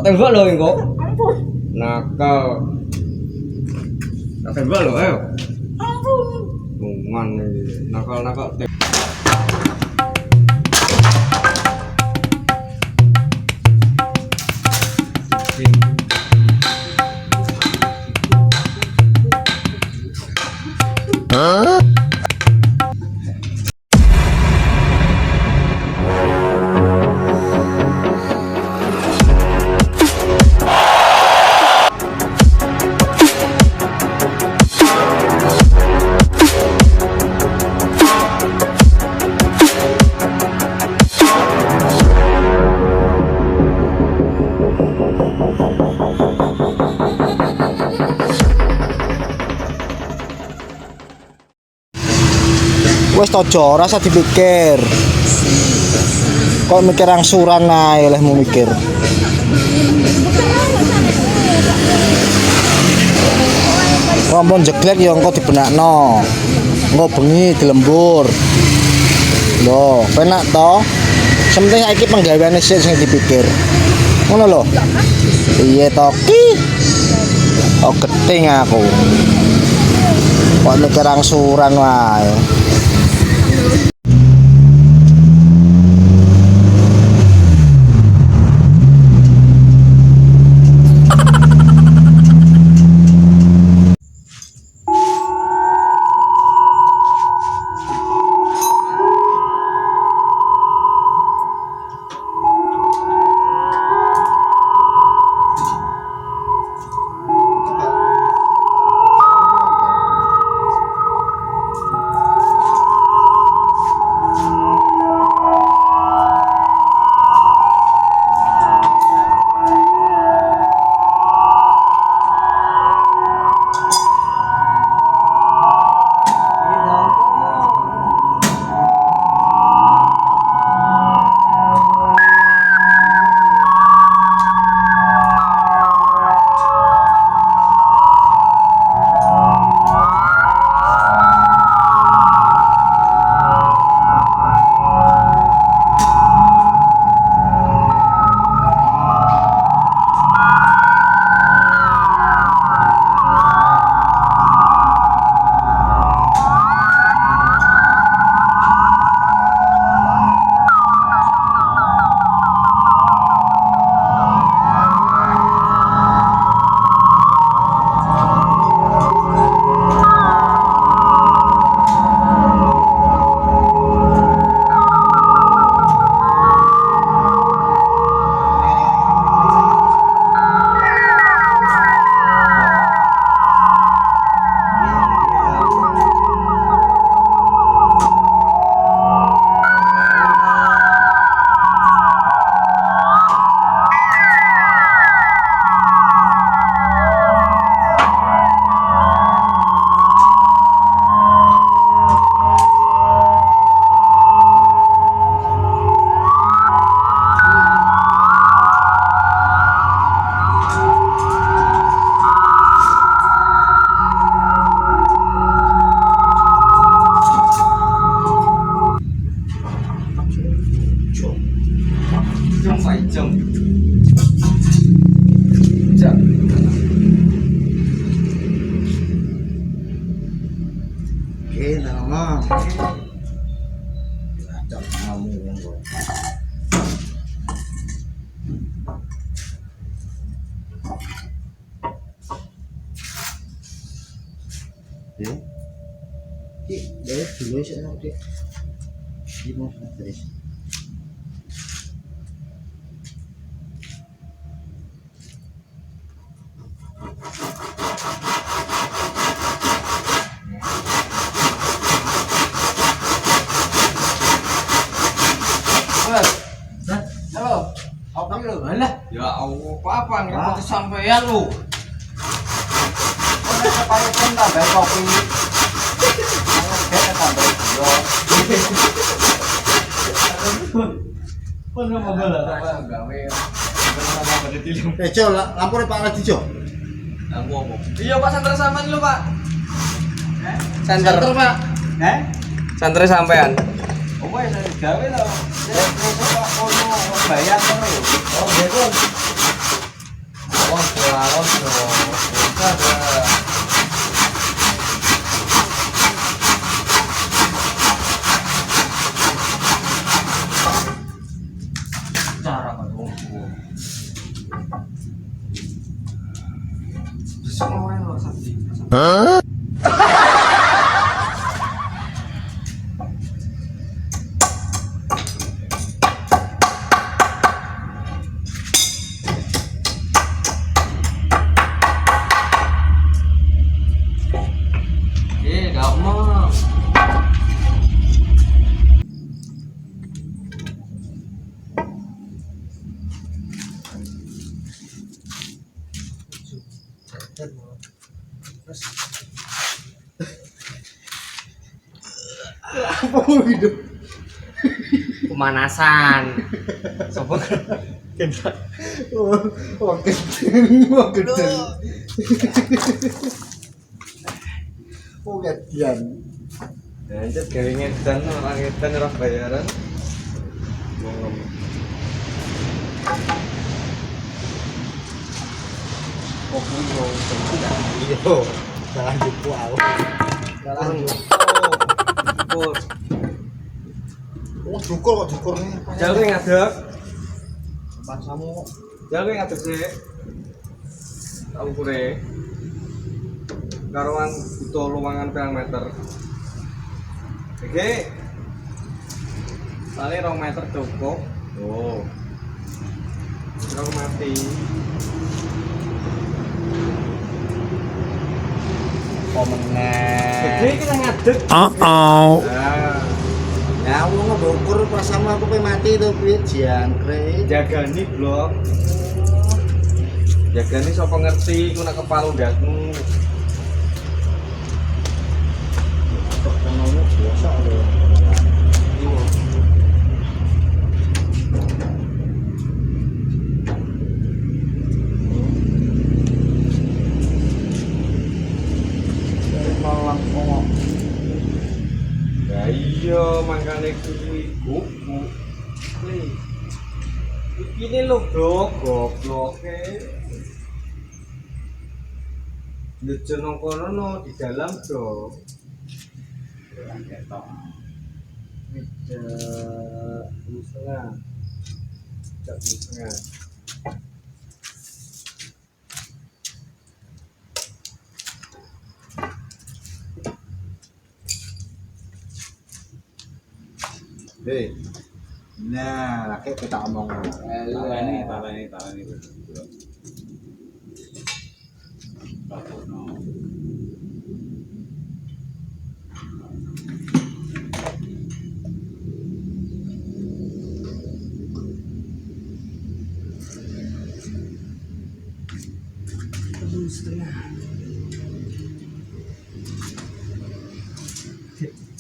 tembak loh kok. Ampun. Nakal. Tak tembak loh, ayo. Ampun. Bungan ini. Nakal-nakal. Wes tojo, rasa dipikir. Kok mikir angsuran ae olehmu mikir. Rombon jeglek ya engko dibenakno. Engko bengi dilembur. Lho, penak to? Sementing saiki penggaweane sik sing dipikir. Ngono lho. Piye to ki? Oh geting aku. Kok mikir angsuran wae. Dulu sih nanti gimana tadi? Halo, apa lu? Alah, ya Allah, apa ngerti sampean lu? Kok kepala tenda bae kopi. Pun mau bola apa gawe. Jo, lampure Pak Radi Jo. Lampu apa? Iya Pak, santer sampean lu Pak. Santer Pak. Santer sampean. Oh, ya saya gawe lho. Besok Pak ono bayar ngono. Oh, betul. harus dong. Ada. Cara dong. Semua yang lo sakti. Gampang. Apa hidup? Pemanasan. Sopo Wah, gede. Oh, gantian. Anjir gawe ngedan orang ngedan ora bayaran. Wong kok yo Iyo, jangan gitu aku. Jangan Pur. Oh, dukur kok dukur nih. Jalu ngadeg. Bahasamu Jalu ngadeg sih. Tahu kure. Karuan butuh luangan pirang meter. Oke. Paling 2 meter cukup. Oh. Kalau mati. komennya. Gede kita ngadeg. Nah, Nah, ya aku ngedukur pas sama aku pe mati tuh piye jangkrik. jagani blok. Jagani sapa ngerti iku nek kepala ndakmu. Kok ngono biasa lho. Malang kok. Ya iya mangkane kuwi kuku. Iki lho blok gobloke. Lucu nang kono no di dalam dong. Ketok. Setengah. Setengah. Hei. Nah, kayak kita ngomong. Ini. Setengah.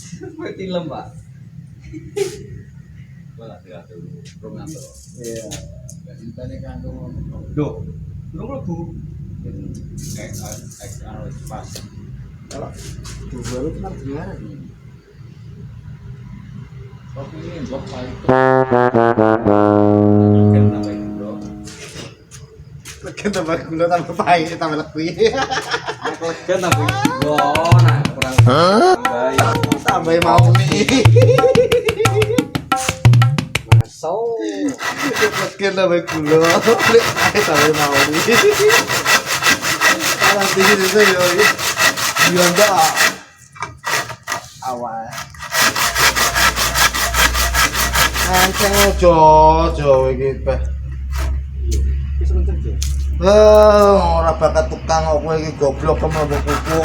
Seperti lembah. Wala tiga dulu, rungato. Iya. Intane kanggo Duh, belum lebu. Harus pas. Kalau baru itu gimana nih? Kopi ini blok paling itu. Kan tambah blok. Legen tambah gula tambah pahit tambah lekui. Kan tambah blok, nah kurang. Baik. Tambah mau nih. Masuk. Legen tambah gula, pahit tambah mau nih. Sekarang tinggi itu yo. Iya enggak. Awal. Anceng ojo iki, Pak. Wis kenceng sih. Ora bakat tukang kok kowe iki goblok kemambok kuku.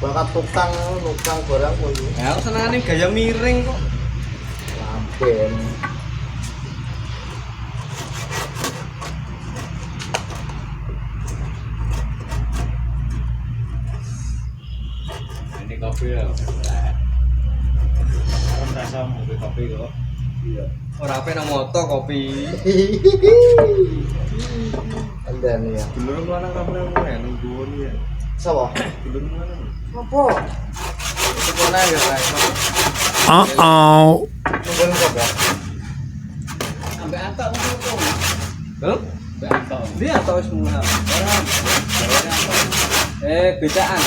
Bakat tukang barang kowe iki. Ya aku senengane gaya miring kok. Lampen. Ini kopi ya. Orang rasa mau kopi kok. Iya. Ora ape nang moto kopi. Andane ya. Dulur lanang rampung ya nunggu ya. Sapa? Dulur lanang. Apa? Itu kona ya, Pak. Nungguin kok, Bang. Sampai atak itu. Hah? Dia atau semua. Bedaan.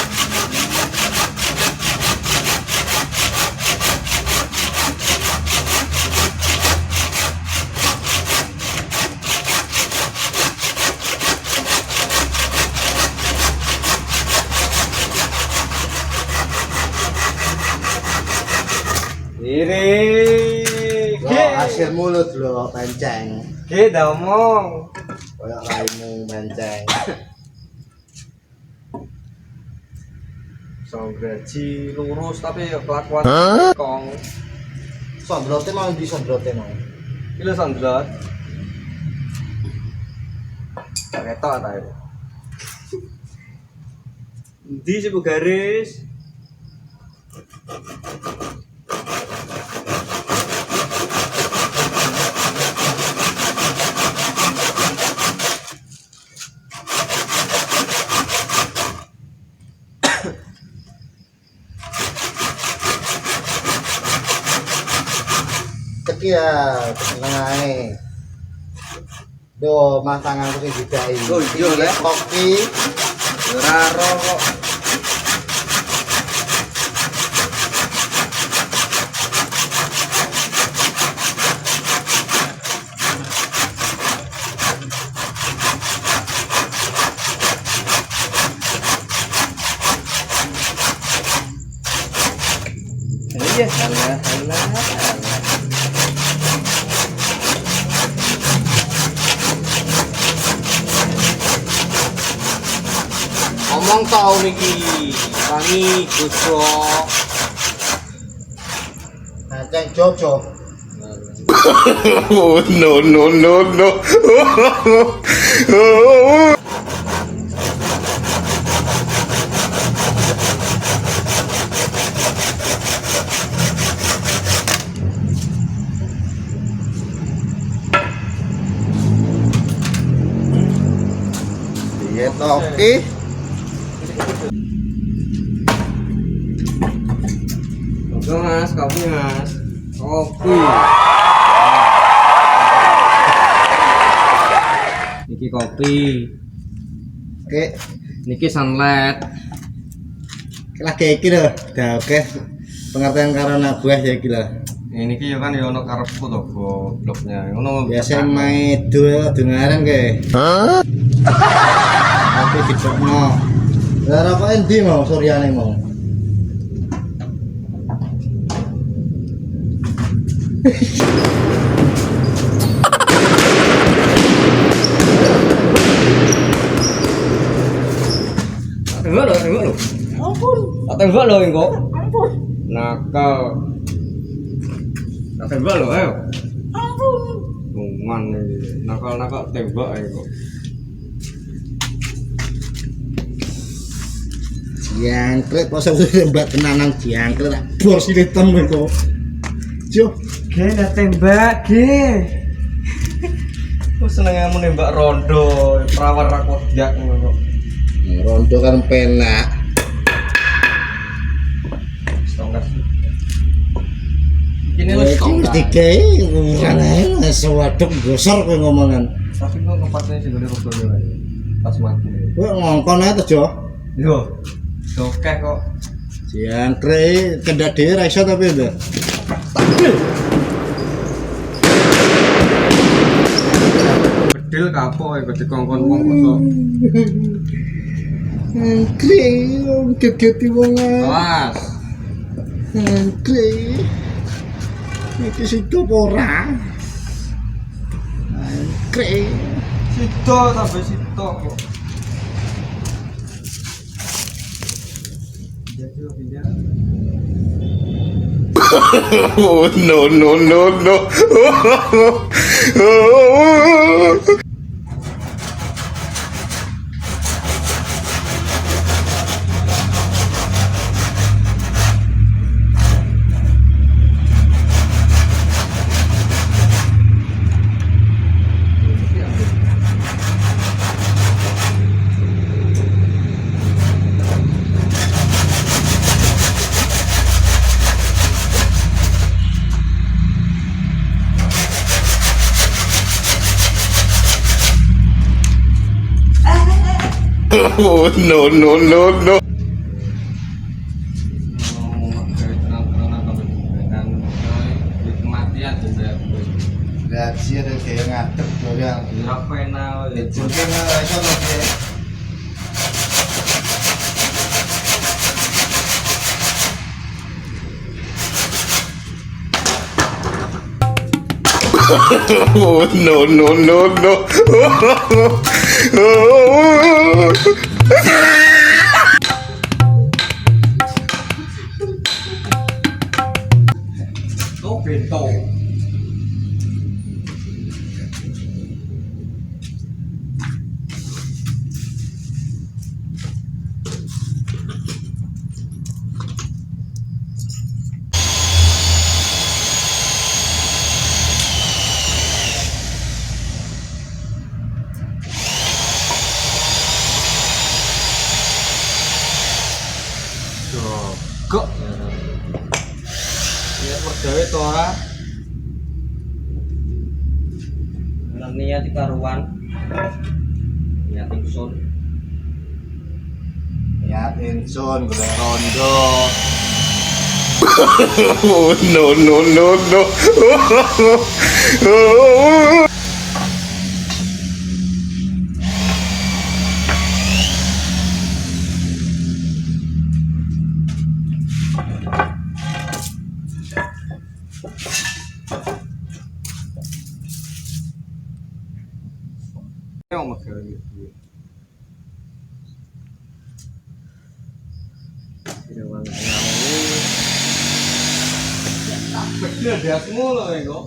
Iri. Hasil mulut lo penceng. Kita omong. Kayak raimu penceng. Gaji lurus tapi ya kelakuan kong. Sondrote mau di sondrote mau. Kilo sondrot. Ketok ta itu. Di sih garis. Ceki ya, tenangane. Do, mas tanganku sing didai. Oh iya le. Koki. Ora ro kok. Iya, salah. Ngomong tau niki, tangi gosok. Penceng Jojo. Oh, no, no, no, no. Iya toki. Oke mas, kopi mas. Kopi. Niki kopi. Oke, Niki sunlight. lagi iki lho. Dah oke. Pengertian karena buah ya iki lho. Ini ki kan ya ono karepku to gobloknya. Ngono Biasa main dua dengaran ke. Tapi dipekno. Lah apa endi mau Suryane mau? Tengok lo. Ampun. Tengok lo engko. Ampun. Nakal. Tembak lo, ayo. Ampun. Luman nakal tembak ayo. Jangkrik pas aku tembak tenanan jangkrik tak bor sile temen kok. Jo, Ge udah tembak, ge. Aku seneng menembak rondo, perawan rakot jak ngono. rondo kan penak. Setongkas. Ini Ini wis wis setongkas. digawe ukuran ae sewaduk gosor kowe ngomongan. Tapi kok ngepatnya sih dari rondo ae. Pas mati. Kowe ngongkon ae to, Jo. Yo. Oke kok. Jangkrik kendak dhewe ra iso tapi lho. Bedil kapok ya dikongkon wong kok. Jangkrik gegeti wong ae. Kelas. Jangkrik. Iki situ apa ora? Jangkrik. Sito sampai sito kok. Oh, no, no, no, no. Oh no no no no. Kematian juga. Gaji ada kayak ngadep doang. Berapa enak? Itu kan aja loh dia. Oh no no no no. Tuh bento. Kok ya pergawe to ora niat karuan niat ingsun Niat insun golek rondo. Oh no no no no. yang megawe duit Irwan bener dasmu loh ya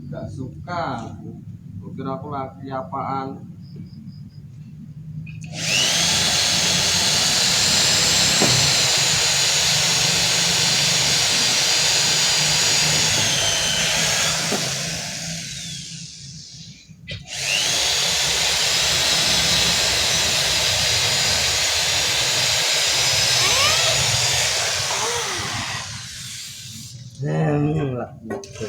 gak suka mungkin aku lagi apaan lah gitu.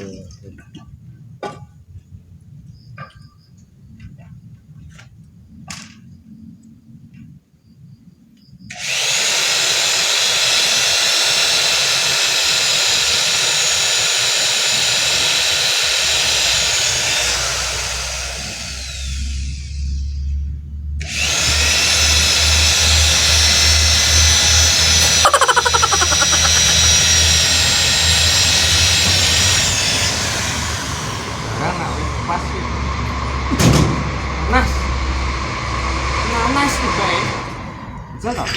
Pasti nanas tuh baik bisa tak?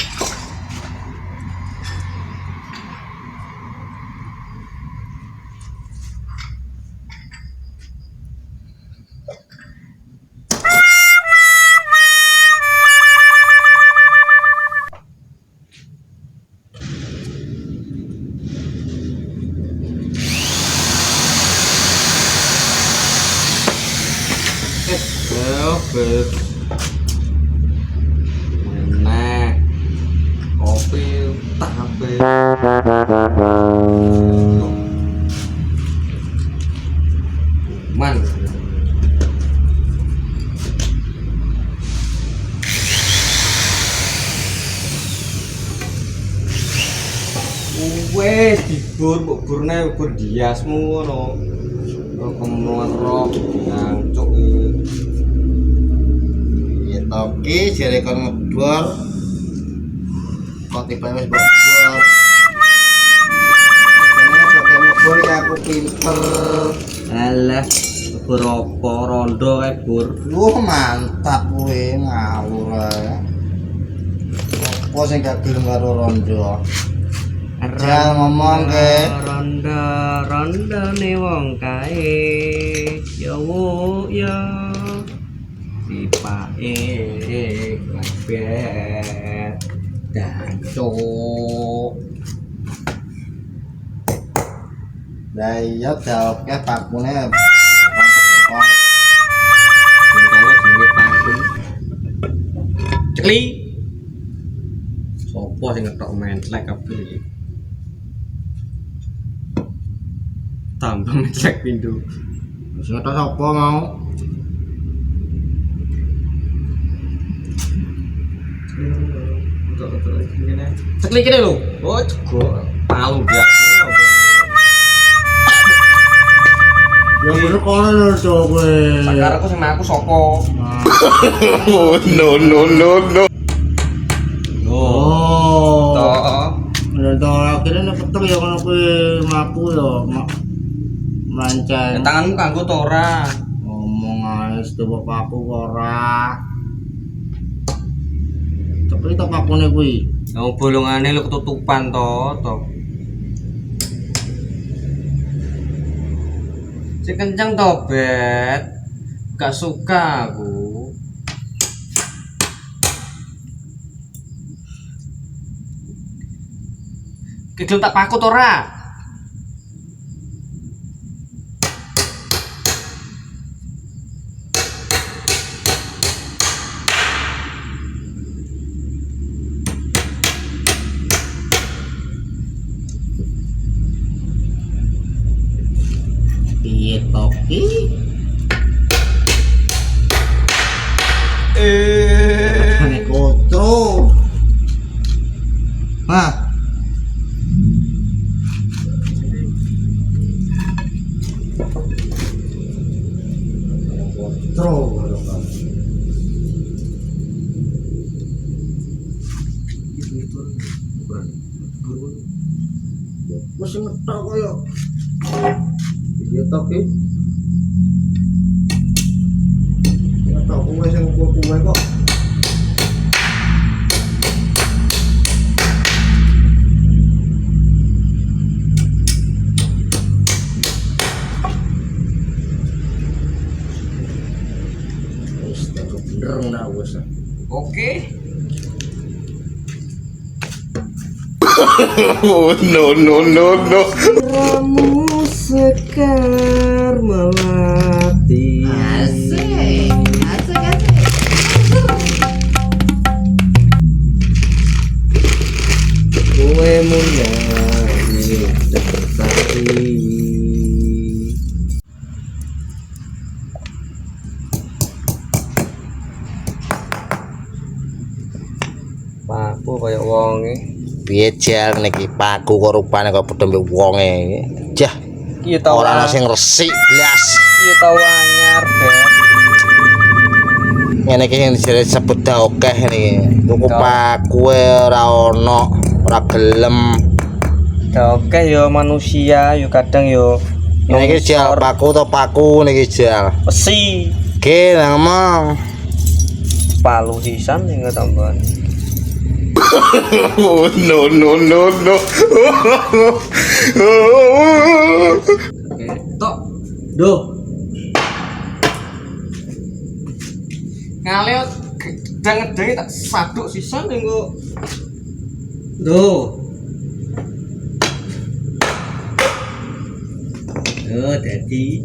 Nah, kopi tape. Man. Wes burne bur diasmu ngono. Kemuan rock yang cuk. Oke, jare kon ngebor. Kok tiba wis ngebor. Karena bagian ngebor ya aku pinter. Alah, ngebor apa rondo kae bur. Mantap kowe ngawur ae. Apa sing gak gelem karo rondo? Jangan ngomong ke rondo ne wong kae. Ya wo ya. Sipae lebet dan cok lah iya jawabnya pakune contohnya jenenge pakun cekli sopo sing ngetok mentlek kabeh iki tambah mentlek pindho sing ngetok sapa mau Ceklik ini lho. Oh, jego palu dia. Ya bener kono lho cok kowe. Sakarepku sama aku sapa? no, no, no, no. Oh. Toh. Ya to akhirnya nek petuk ya kono kowe mlaku ya melancang. Tanganmu kanggo to ora? Ngomong ae sedep aku ora. Cepet to pakune kuwi. Lah bolongane lho ketutupan to. Si kenceng to, Bet. Gak suka aku. Kegel tak pakut ora? Piye to ki? Ane kotro. Hah? Kotro. Masih ngetok kaya. Iya tapi ngetok kowe sing kowe kok. Wis tak bener ndak wis. Oke. no, no, no, no. Ramu sekar melati. Asik. Kowe mulai tertarik. Paku kaya wonge. Piye jal niki paku kok rupane kok padha mbek wonge. Jah, Iya tau ora ana sing resik blas. Iya tau anyar, Bet. Ngene iki sing disebut dah akeh niki. Tuku paku ora ono, ora gelem. Oke yo manusia yo kadang yo Ngene iki jal paku to paku niki jal. besi Oke, ngomong. palu sisan ning tambahan. no, no, no, no. Oke, tok. Duh. Ngale gedang-gedang tak saduk sisan ning kok. Duh. Oh, dadi.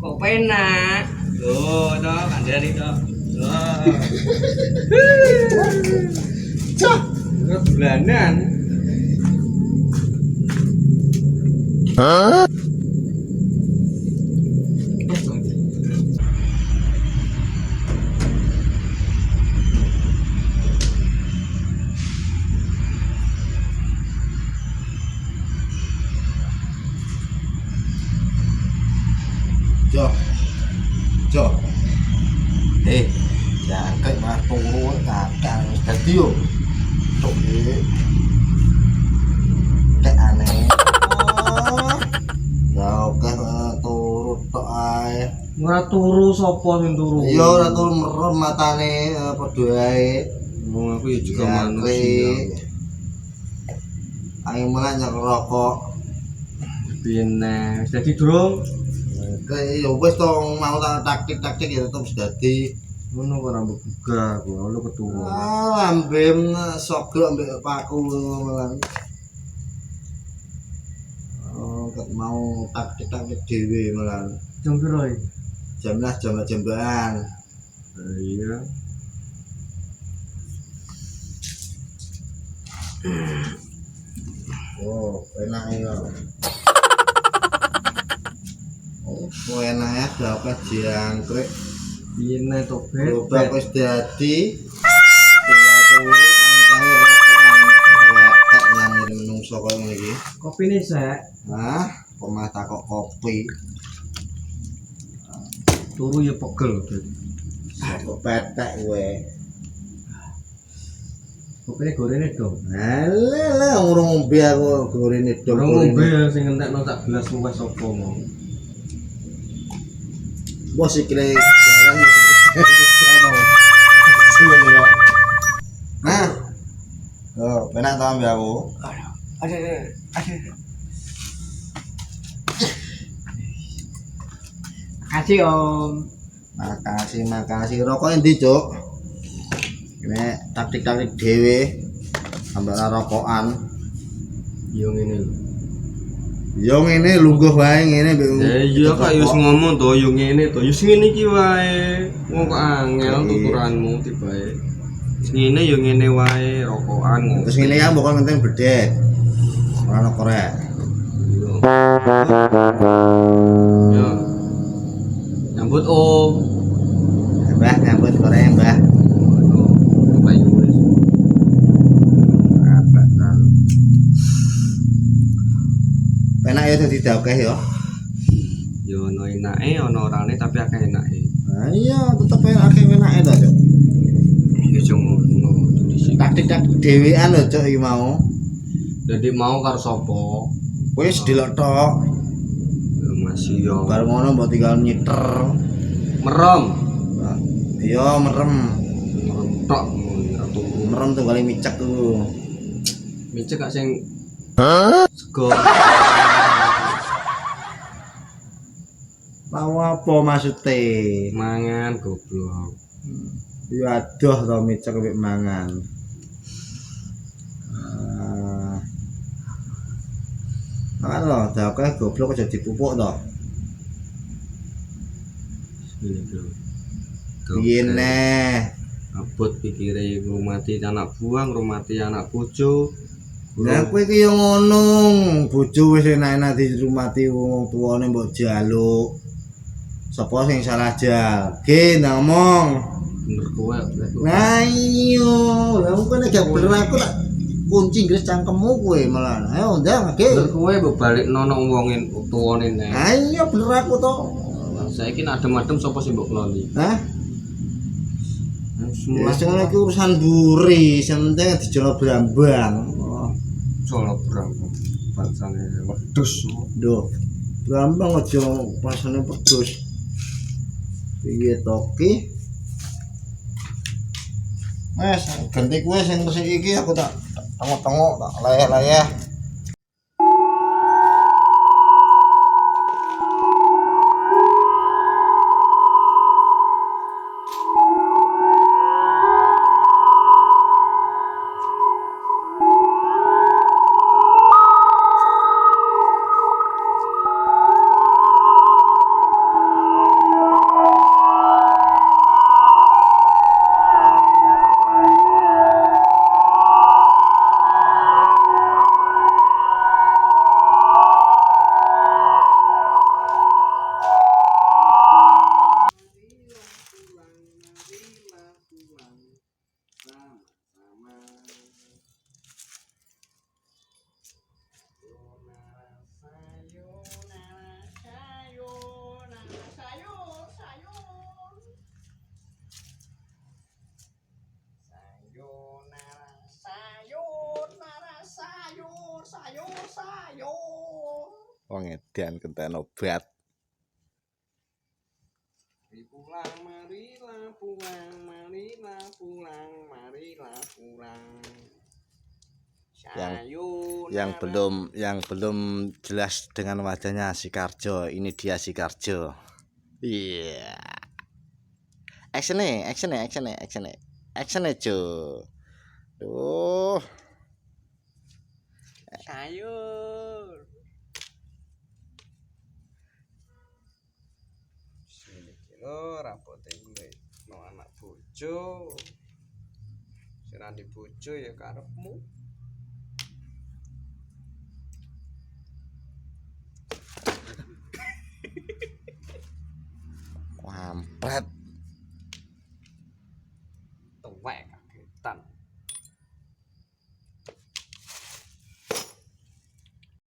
Kok penak? Tuh, kandhani to. Cah, bulanan. Hah? Jo. Jangan kayak mah turu kakang dadi yo. Cok iki. Kayak aneh. Ya oke turu tok ae. Ora turu sapa sing turu? Ya ora turu merem matane padha ae. Wong aku ya juga Ya, manusia. Ayo malah nyek rokok. Piye neh? Wis dadi durung? Kayak ya wis to mau taktik-taktik ya tetep dadi. Ngono kok rambut buga, gua lu ketua. Lambem sogok ambek paku malah. Oh, ket mau taktik-taktik dhewe malah. Jam piro iki? Jam 11 jam-jamban. Iya. Oh, enak ya. Oh, enak ya dapat jangkrik. Ini to Gerobak bet. wis dadi. Tinggal turu tangi-tangi rokokan. Wetek nang menungso koyo ngene iki. Kopi nih sek. Hah, pemah takok kopi. Turu ya pegel. Kok petek kowe. Kopine gorene dong. Alah, urung ngombe aku gorene dong. Ora ngombe sing entekno sak gelas luwes sapa mau. Bos iki le jarang Nah. Oh, penak ta ambe aku. Aduh. Makasih Om. Makasih. Rokok endi, Cuk? Ini taktik-taktik dhewe. Ambek rokokan. Yo ngene lho. Yo ngene lungguh wae ngene mbek. Ya iya kok wis ngomong to yo ngene to. Yo sing ngene iki wae. Wong kok angel tuturanmu tibae. Wis ngene yo ngene wae rokokan ngono. Terus ngene ya mbok ngenteng bedhet. Ora ono korek. Yo. Nyambut Om. Mbah nyambut korek, Mbah. Baik wis. Penak ya dadi dakeh ya. Yo ono enake ono orane tapi akeh enake. Nah iya tetep akeh enake to, Cuk. Ya ngono dhisik. Taktik-taktik dhewean lho, Cuk, iki mau. Jadi mau karo sapa? Wis delok tok. Ya masih yo. Bar ngono mbok tinggal nyiter. Merem. Iya, merem. Merem tok ora turu. Merem tunggale micek tuh. Micek gak sing sego. Mau apa maksude? Mangan goblok. Ya adoh to micek mbek mangan. Makan lho, dakeh goblok aja dipupuk to. Ini bro. Piye neh? Abot pikire ngrumati anak buang, ngrumati anak bojo. Lah kowe iki yo ngono, bojo wis enak-enak dirumati wong tuane mbok jaluk. Sapa sing salah jal? Ge ngomong. Bener kowe. Nah iya, lah kok nek gak bener aku tak kunci ngres cangkemmu kowe malah. Ayo ndang ge. Bener kowe mbok balikno nang wongin tuane nek. Ah iya bener aku to. Saiki nek adem-adem sapa sing mbok keloni? Hah? Semua Wis ngono iki urusan buri, sing penting dijolo brambang. solo berang. Bangsane wedhus. Duh. Brambang aja pasane pedus. Piye to ki? Mas, ganti kowe sing resik iki aku tak tengok-tengok tak layah-layah. Wong edan kenten obat. Pulang marilah pulang marilah pulang marilah pulang. Yang belum jelas dengan wajahnya Sikarjo. Ini dia Sikarjo. Iya. Actionnya cuy. Duh. Sayur. Sini kilo rapote gue no anak bojo. Sira di bojo ya karepmu. kampret.